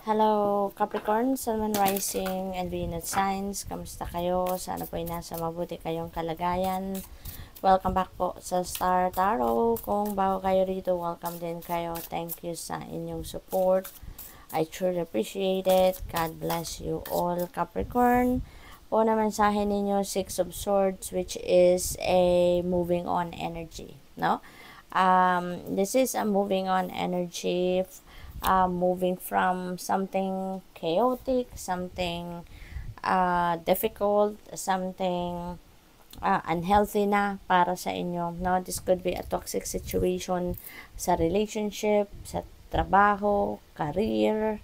Hello, Capricorn, Sun, Moon, Rising, and Venus signs. Kamusta kayo? Sana po ay nasa mabuti kayong kalagayan. Welcome back po sa Star Tarot. Kung bago kayo rito, welcome din kayo. Thank you sa inyong support. I truly appreciate it. God bless you all, Capricorn. Po na mensahe ninyo, Six of Swords, which is a moving on energy. No? This is a moving on energy, moving from something chaotic, something difficult, something unhealthy na para sa inyo. No? This could be a toxic situation sa relationship, sa trabaho, career,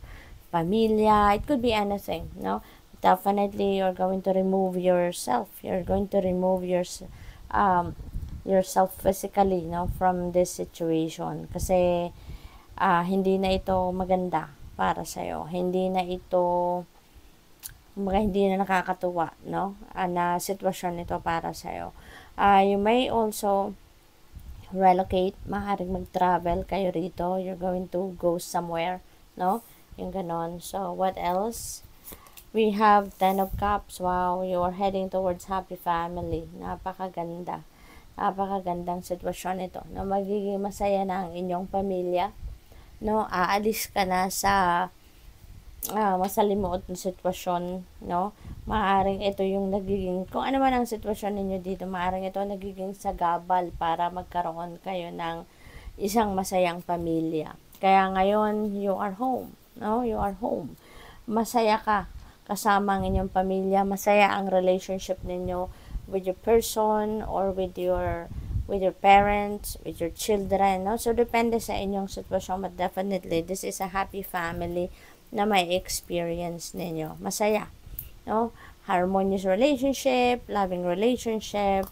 pamilya. It could be anything. No? Definitely, you're going to remove yourself. You're going to remove yourself physically, no, from this situation. Kasi hindi na ito maganda para sa'yo. Hindi na ito hindi na nakakatuwa, no? Na sitwasyon ito para sa'yo. You may also relocate, maaaring mag-travel kayo rito. You're going to go somewhere, no? Yung ganon. So, what else? We have 10 of Cups. Wow, you are heading towards happy family. Napakaganda. Napakagandang sitwasyon ito. Na magiging masaya na ang inyong pamilya. No, aalis ka na sa masalimuot na sitwasyon, no? Maaring ito yung nagiging, kung ano man ang sitwasyon ninyo dito, maaring ito nagiging sagabal para magkaroon kayo ng isang masayang pamilya. Kaya ngayon, you are home, no? You are home. Masaya ka kasama ang inyong pamilya, masaya ang relationship ninyo with your person or with your parents, with your children, no? So, depende sa inyong sitwasyon, but definitely, this is a happy family na may experience ninyo. Masaya, no? Harmonious relationship, loving relationship,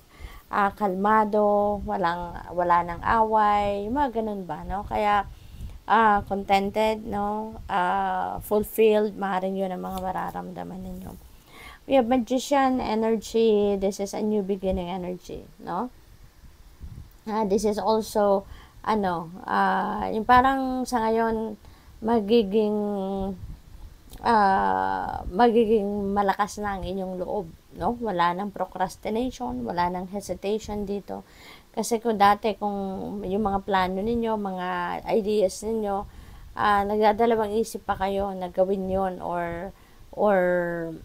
kalmado, wala nang away, mga ganun ba, no? Kaya, contented, no? Fulfilled, maaaring yun ang mga mararamdaman ninyo. We have Magician energy. This is a new beginning energy, no? This is also, yung parang sa ngayon, magiging malakas na ang inyong loob, no? Wala nang procrastination, wala nang hesitation dito. Kasi kung yung mga plano ninyo, mga ideas ninyo, nagdadalawang isip pa kayo na gawin yon or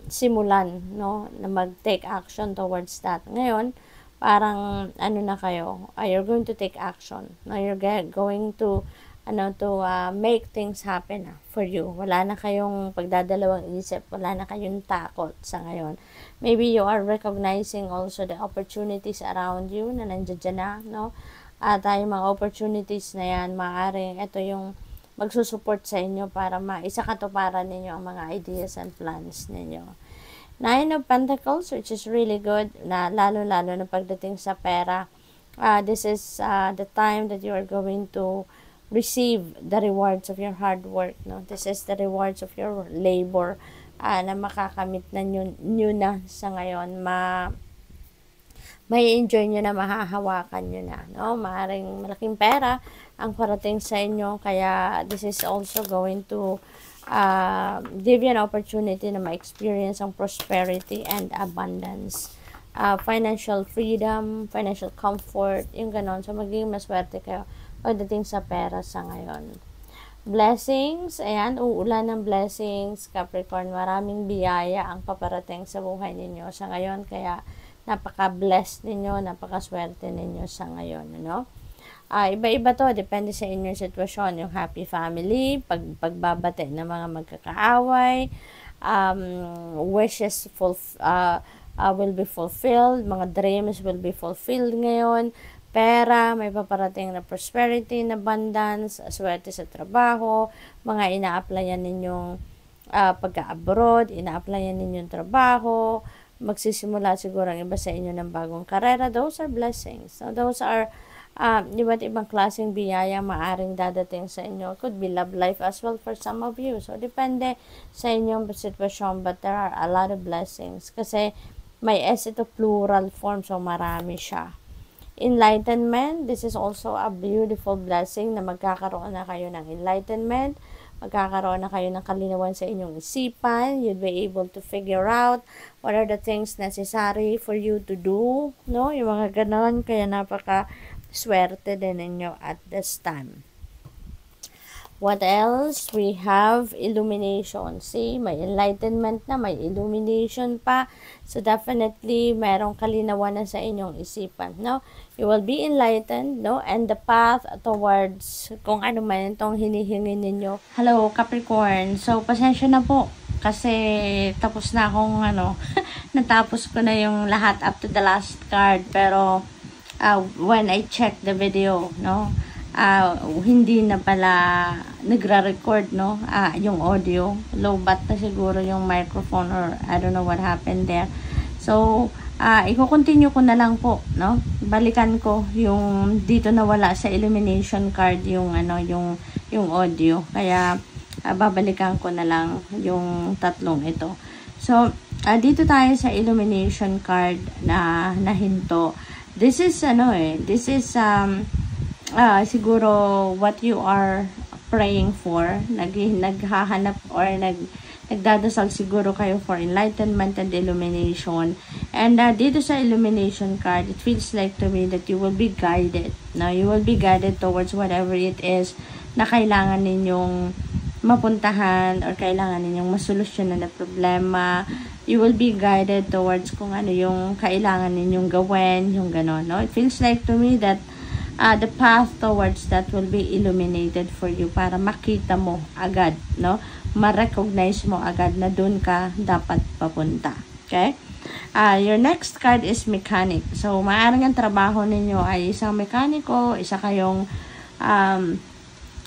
simulan, no, na mag-take action towards that. Ngayon, parang na kayo, you're going to take action. No, you're going to make things happen for you. Wala na kayong pagdadalawang isip, wala na kayong takot sa ngayon. Maybe you are recognizing also the opportunities around you na nandiyan na, no? At yung mga opportunities na yan, maaaring ito yung magsusupport sa inyo para maisakatuparan ninyo ang mga ideas and plans ninyo. Nine of Pentacles, which is really good, na lalo-lalo na pagdating sa pera. This is the time that you are going to receive the rewards of your hard work, no? This is the rewards of your labor na makakamit na nyo na sa ngayon. May enjoy nyo na, mahahawakan nyo na, no? Maaring malaking pera ang parating sa inyo, kaya this is also going to give you an opportunity na ma-experience ang prosperity and abundance. Financial freedom, financial comfort, yung ganon. So, magiging maswerte kayo pagdating sa pera sa ngayon. Blessings, ayan, uulan ng blessings, Capricorn. Maraming biyaya ang paparating sa buhay ninyo sa ngayon, kaya napaka-blessed ninyo, napaka-swerte ninyo sa ngayon, ano? Iba-iba to, depende sa inyong sitwasyon. Yung happy family, pagbabate ng mga magkakaaway, wishes will be fulfilled, mga dreams will be fulfilled ngayon, pera, may paparating na prosperity, na abundance, swerte sa trabaho, mga ina-applyan ninyong pagka-abroad, ina-applyan ninyong trabaho, magsisimula siguro ang iba sa inyo ng bagong karera. Those are blessings. So, those are iba't ibang klaseng biyaya maaring dadating sa inyo. Could be love life as well for some of you. So, depende sa inyong sitwasyon, but there are a lot of blessings. Kasi may S ito plural form, so marami siya. Enlightenment, this is also a beautiful blessing na magkakaroon na kayo ng enlightenment. magkakaroon na kayo ng kalinawan sa inyong isipan. You'll be able to figure out what are the things necessary for you to do, no? Yung mga ganon, kaya napaka-swerte din ninyo at this time. What else? We have illumination. See, may enlightenment na, may illumination pa. So, definitely, mayroong kalinawan na sa inyong isipan, no? You will be enlightened, no? And the path towards kung ano man itong hinihingi ninyo. Hello, Capricorn. So, pasensya na po. Kasi, tapos na akong, natapos ko na yung lahat up to the last card. Pero, when I check the video, no? Hindi na pala nagra-record, no? Yung audio. Low-bat na siguro yung microphone or I don't know what happened there. So, i-continue ko na lang po, no? Balikan ko yung dito na wala sa illumination card yung yung audio. Kaya babalikan ko na lang yung tatlong ito. So, dito tayo sa illumination card na hinto. This is siguro what you are praying for. Naghahanap or nagdadasal siguro kayo for enlightenment and illumination. And dito sa illumination card, it feels like to me that you will be guided. Now, you will be guided towards whatever it is na kailangan ninyong mapuntahan or kailangan ninyong masolusyonan na problema. You will be guided towards kung ano yung kailangan ninyong gawin, yung gano'n, no? It feels like to me that the path towards that will be illuminated for you para makita mo agad, no? Ma-recognize mo agad na dun ka dapat papunta. Okay? Your next card is mechanic. So, maaaring ang trabaho ninyo ay isang mekaniko, isa kayong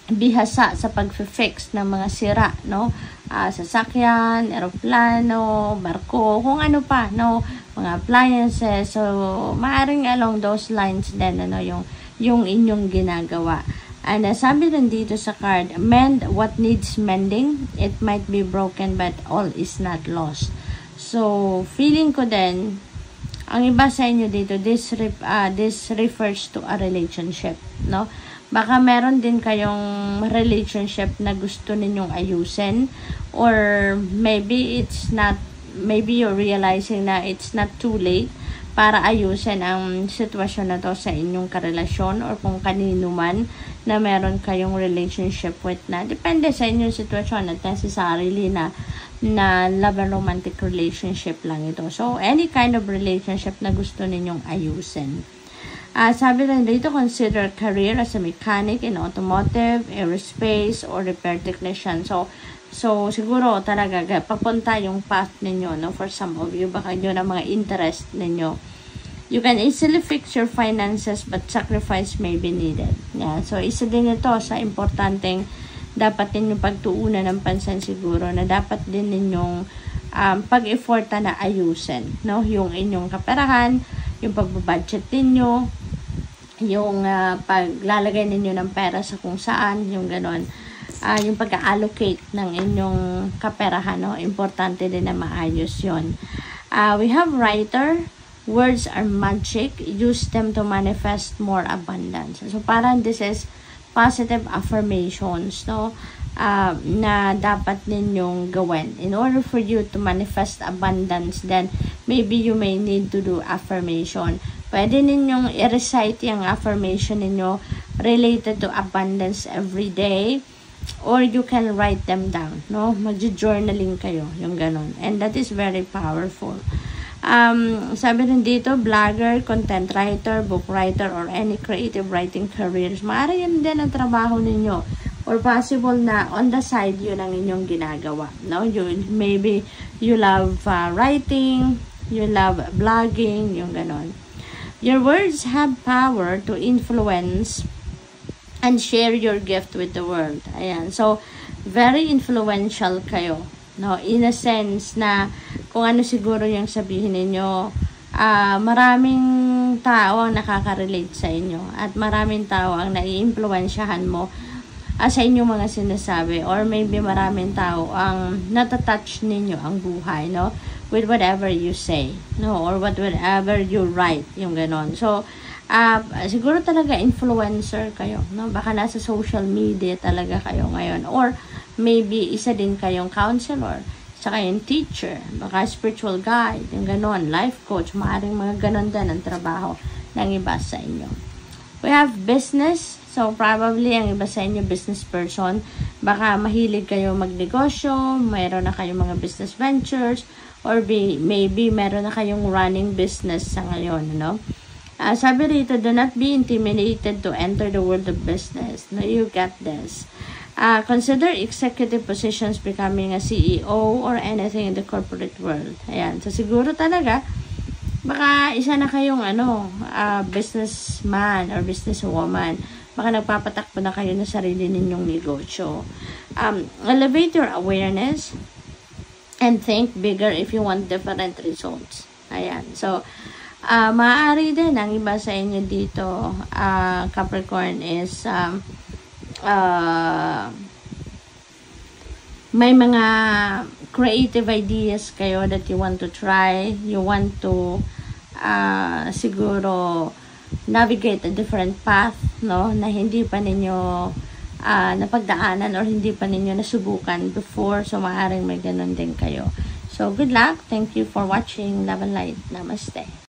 bihasa sa pag-fix ng mga sira, no? Sasakyan, eroplano, barko, kung ano pa, no? Mga appliances. So, maaaring along those lines din, yung inyong ginagawa. And sabi rin dito sa card, mend what needs mending. It might be broken but all is not lost. So, feeling ko din, ang iba sa inyo dito, this refers to a relationship, no? Baka meron din kayong relationship na gusto ninyong ayusin, or maybe you're realizing na it's not too late para ayusin ang sitwasyon na to sa inyong karelasyon or kung kanino man na meron kayong relationship with na. Depende sa inyong sitwasyon at necessarily na love and romantic relationship lang ito. So, any kind of relationship na gusto ninyong ayusin. Sabi rin dito, consider career as a mechanic in automotive, aerospace, or repair technician. So siguro talaga papunta yung path ninyo, no? For some of you, baka yun ang mga interest ninyo. You can easily fix your finances but sacrifice may be needed. Yeah. So, isa din ito sa importanteng dapat ninyong pagtuunan ng pansin siguro na dapat din ninyong pag-efforta na ayusin, no? Yung inyong kaperahan, yung pagbabudget ninyo, yung paglalagay ninyo ng pera sa kung saan, yung ganon. Yung pag-allocate ng inyong kaperahan, no? Importante din na maayos yun. We have writer. Words are magic. Use them to manifest more abundance. So, parang this is positive affirmations, no? Na dapat ninyong gawin. In order for you to manifest abundance, then maybe you may need to do affirmation. Pwede ninyong i-recite yung affirmation ninyo related to abundance every day. Or you can write them down, no? Mag-journaling kayo, yung ganon. And that is very powerful. Sabi rin dito, blogger, content writer, book writer, or any creative writing careers. Maaari yan din ang trabaho ninyo. Or possible na on the side yun ang inyong ginagawa, no? Maybe you love writing, you love blogging, yung ganon. Your words have power to influence and share your gift with the world. Ayan. So, very influential kayo, no? In a sense na kung ano siguro yung sabihin ninyo, maraming tao ang nakaka-relate sa inyo at maraming tao ang nai-influensyahan mo sa inyong mga sinasabi, or maybe maraming tao ang natatouch ninyo ang buhay, no? With whatever you say, no? Or whatever you write, yung ganon. So, siguro talaga influencer kayo, no? Baka nasa social media talaga kayo ngayon, or maybe isa din kayong counselor, saka yung teacher, baka spiritual guide, yung ganon, life coach, maaaring mga ganon din ang trabaho ng iba sa inyo. We have business, so probably ang iba sa inyo business person, baka mahilig kayo magnegosyo, mayroon na kayong mga business ventures, or maybe meron na kayong running business sa ngayon, no? Sabi rito, do not be intimidated to enter the world of business. No, you got this. Consider executive positions, becoming a CEO or anything in the corporate world. Ayan. So, siguro talaga, baka isa na kayong businessman or businesswoman. Baka nagpapatakbo na kayo na sarili ninyong negosyo. Elevate your awareness and think bigger if you want different results. Ayan. So, maaari din ang iba sa inyo dito, Capricorn, is may mga creative ideas kayo that you want to try. You want to siguro navigate a different path, no, na hindi pa ninyo napagdaanan or hindi pa ninyo nasubukan before. So, maaaring may ganun din kayo. So, good luck. Thank you for watching. Love and light. Namaste.